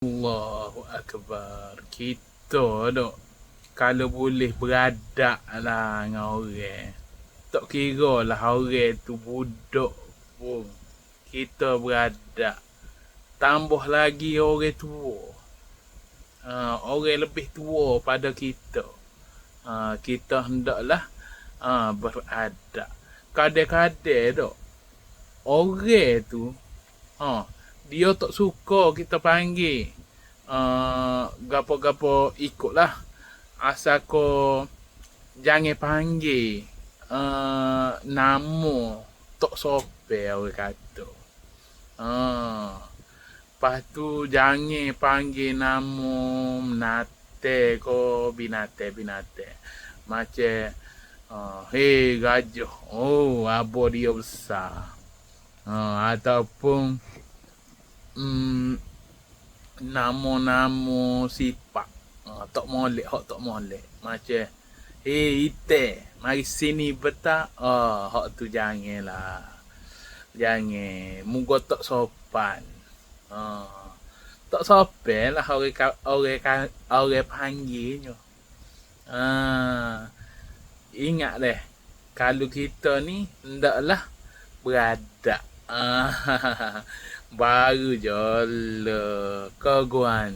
Allahu Akbar. Kita dok kalau boleh beradak lah dengan orang. Tak kira lah orang tu budak pun. Kita beradak. Tambah lagi orang tua. Orang lebih tua pada kita. Kita hendaklah beradab. Kadang-kadang dok orang tu dia tak suka kita panggil gapo-gapo ikutlah asal ko jangan panggil nama tak sopan orang kata. Lepas tu jangan panggil nama binatang ko binatang. Macam hei gajah, oh apa dia besar. Ataupun nama-nama sifat tak molek, hak tak molek. Macam ite mari sini betah, hak tu janganlah. Jangan, muka tak sopan. Tak sopan lah orang panggilnya. Ingat deh, kalau kita ni hendaklah beradab. Baru je lah kaguan.